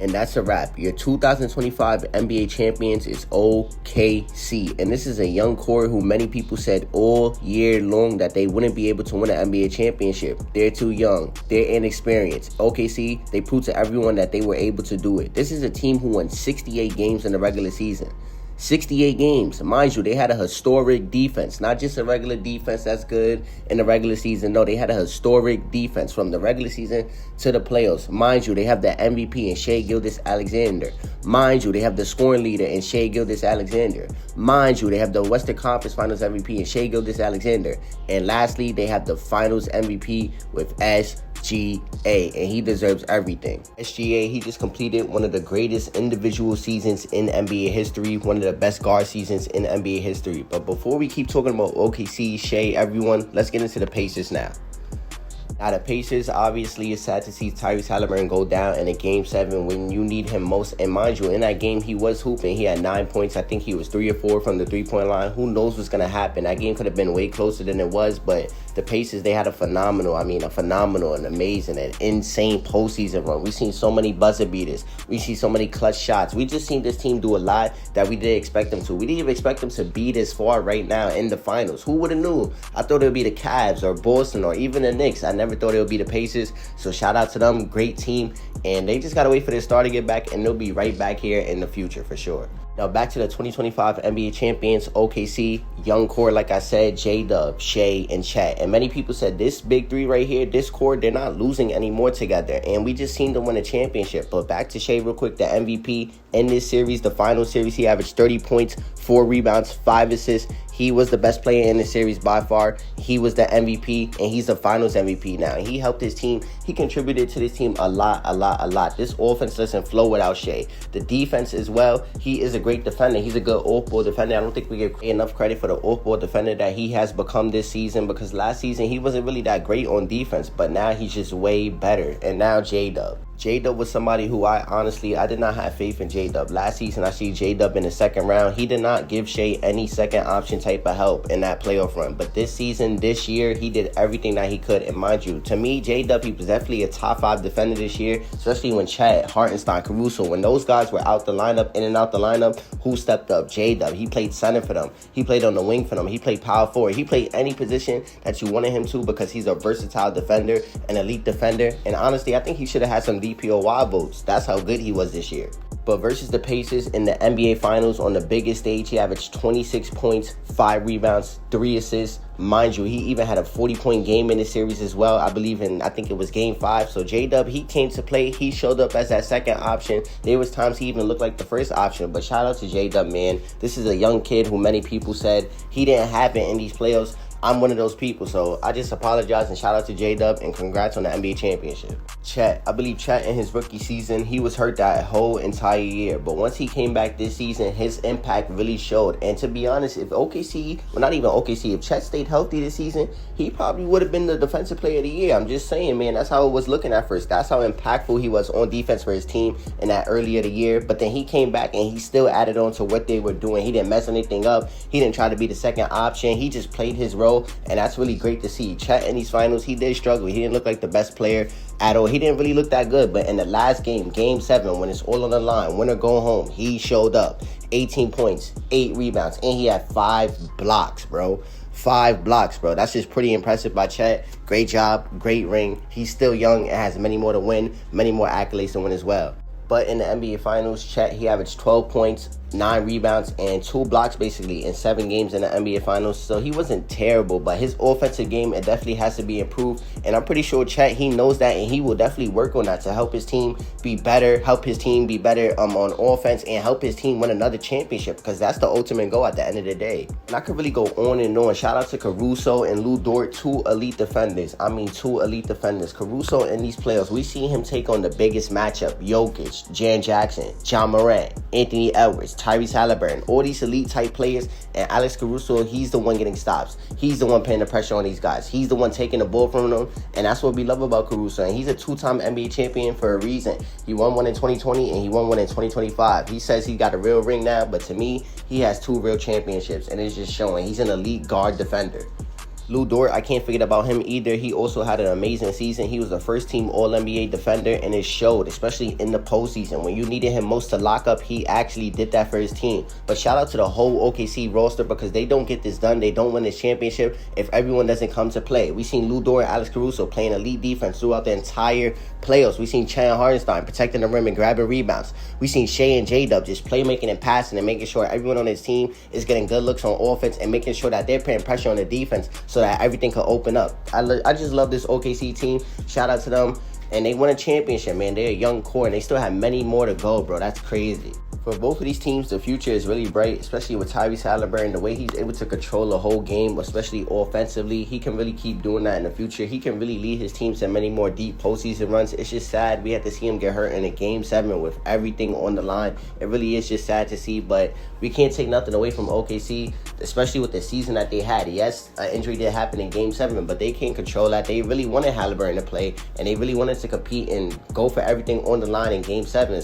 And that's a wrap. Your 2025 NBA champions is OKC. And this is a young core who many people said all year long that they wouldn't be able to win an NBA championship. They're too young. They're inexperienced. OKC, they proved to everyone that they were able to do it. This is a team who won 68 games in the regular season. 68 games. Mind you, they had a historic defense. Not just a regular defense that's good in the regular season. No, they had a historic defense from the regular season to the playoffs. Mind you, they have the MVP in Shai Gilgeous-Alexander. Mind you, they have the scoring leader in Shai Gilgeous-Alexander. Mind you, they have the Western Conference Finals MVP in Shai Gilgeous-Alexander. And lastly, they have the Finals MVP with SGA, and he deserves everything. SGA, he just completed one of the greatest individual seasons in NBA history, one of the best guard seasons in NBA history. But before we keep talking about OKC, Shai, everyone, let's get into the Pacers now. Now, the Pacers, obviously, it's sad to see Tyrese Halliburton go down in a Game 7 when you need him most. And mind you, in that game, he was hooping. He had 9 points. I think he was 3 or 4 from the three-point line. Who knows what's going to happen? That game could have been way closer than it was. But the Pacers, they had a phenomenal, and amazing and insane postseason run. We've seen so many buzzer beaters. We see so many clutch shots. We just seen this team do a lot that we didn't expect them to. We didn't even expect them to be this far right now in the finals. Who would have knew? I thought it would be the Cavs or Boston or even the Knicks. I never thought it would be the Pacers. So shout out to them. Great team. And they just got to wait for their star to get back, and they'll be right back here in the future for sure. Now back to the 2025 NBA champions, OKC, young core, like I said, J-Dub, Shai, and Chet. And many people said this big three right here, this core, they're not losing anymore together. And we just seen them win a championship. But back to Shai real quick, the MVP in this series, the final series, he averaged 30 points, 4 rebounds, 5 assists. He was the best player in the series by far. He was the MVP, and he's the finals MVP now. And he helped his team. He contributed to this team a lot. This offense doesn't flow without Shai. The defense as well, he is a great defender. He's a good off-ball defender. I don't think we give enough credit for the off-ball defender that he has become this season, because last season he wasn't really that great on defense, but now he's just way better. And now J-Dub. J-Dub was somebody who I did not have faith in J-Dub. Last season, I see J-Dub in the second round. He did not give Shai any second option type of help in that playoff run. But this season, this year, he did everything that he could. And mind you, to me, J-Dub, he was definitely a top 5 defender this year, especially when Chet, Hartenstein, Caruso, when those guys were out the lineup, in and out the lineup, who stepped up? J-Dub. He played center for them. He played on the wing for them. He played power forward. He played any position that you wanted him to, because he's a versatile defender, an elite defender. And honestly, I think he should have had some DPOY votes. That's how good he was this year. But versus the Pacers in the NBA Finals on the biggest stage, he averaged 26 points, 5 rebounds, 3 assists. Mind you, he even had a 40-point game in this series as well. I think it was Game 5. So J-Dub, he came to play. He showed up as that second option. There was times he even looked like the first option. But shout out to J-Dub, man. This is a young kid who many people said he didn't have it in these playoffs. I'm one of those people, so I just apologize and shout out to J-Dub and congrats on the NBA championship. Chet, I believe Chet in his rookie season, he was hurt that whole entire year. But once he came back this season, his impact really showed. And to be honest, if if Chet stayed healthy this season, he probably would have been the defensive player of the year. I'm just saying, man, that's how it was looking at first. That's how impactful he was on defense for his team in that early of the year. But then he came back and he still added on to what they were doing. He didn't mess anything up. He didn't try to be the second option. He just played his role. And that's really great to see. Chet in these finals, he did struggle. He didn't look like the best player at all. He didn't really look that good. But in the last game, Game 7, when it's all on the line, win or go home, he showed up. 18 points, 8 rebounds, and he had 5 blocks, bro. 5 blocks, bro. That's just pretty impressive by Chet. Great job, great ring. He's still young and has many more to win, many more accolades to win as well. But in the NBA Finals, Chet, he averaged 12 points, 9 rebounds, and 2 blocks basically in 7 games in the NBA Finals. So he wasn't terrible, but his offensive game, it definitely has to be improved. And I'm pretty sure Chet, he knows that, and he will definitely work on that to help his team be better, on offense, and help his team win another championship, because that's the ultimate goal at the end of the day. And I could really go on and on. Shout out to Caruso and Lou Dort, 2 elite defenders. 2 elite defenders. Caruso in these playoffs, we see him take on the biggest matchup. Jokic, Jaren Jackson, John Morant, Anthony Edwards, Tyrese Halliburton, all these elite type players. And Alex Caruso, he's the one getting stops. He's the one putting the pressure on these guys. He's the one taking the ball from them. And that's what we love about Caruso. And he's a 2-time NBA champion for a reason. He won one in 2020 and he won one in 2025. He says he got a real ring now, but to me, he has 2 real championships. And it's just showing. He's an elite guard defender. Lou Dort, I can't forget about him either. He also had an amazing season. He was a first-team All-NBA defender, and it showed, especially in the postseason. When you needed him most to lock up, he actually did that for his team. But shout out to the whole OKC roster, because they don't get this done. They don't win this championship if everyone doesn't come to play. We seen Lou Dort and Alex Caruso playing elite defense throughout the entire playoffs. We seen Chet Holmgren protecting the rim and grabbing rebounds. We seen Shai and J-Dub just playmaking and passing and making sure everyone on his team is getting good looks on offense and making sure that they're putting pressure on the defense so that everything can open up. I just love this OKC team. Shout out to them. And they won a championship, man. They're a young core, and they still have many more to go, bro. That's crazy. For both of these teams, the future is really bright, especially with Tyrese Halliburton. The way he's able to control the whole game, especially offensively, he can really keep doing that in the future. He can really lead his team to many more deep postseason runs. It's just sad we had to see him get hurt in a Game 7 with everything on the line. It really is just sad to see, but we can't take nothing away from OKC, especially with the season that they had. Yes, an injury did happen in Game 7, but they can't control that. They really wanted Halliburton to play, and they really wanted to compete and go for everything on the line in Game 7.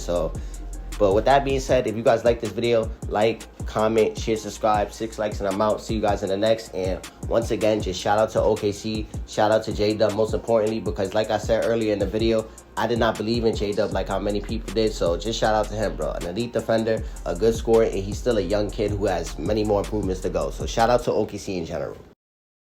But with that being said, if you guys like this video, like, comment, share, subscribe. 6 likes and I'm out. See you guys in the next. And once again, just shout out to OKC. Shout out to J-Dub most importantly, because like I said earlier in the video, I did not believe in J-Dub like how many people did. So just shout out to him, bro. An elite defender, a good scorer, and he's still a young kid who has many more improvements to go. So shout out to OKC in general.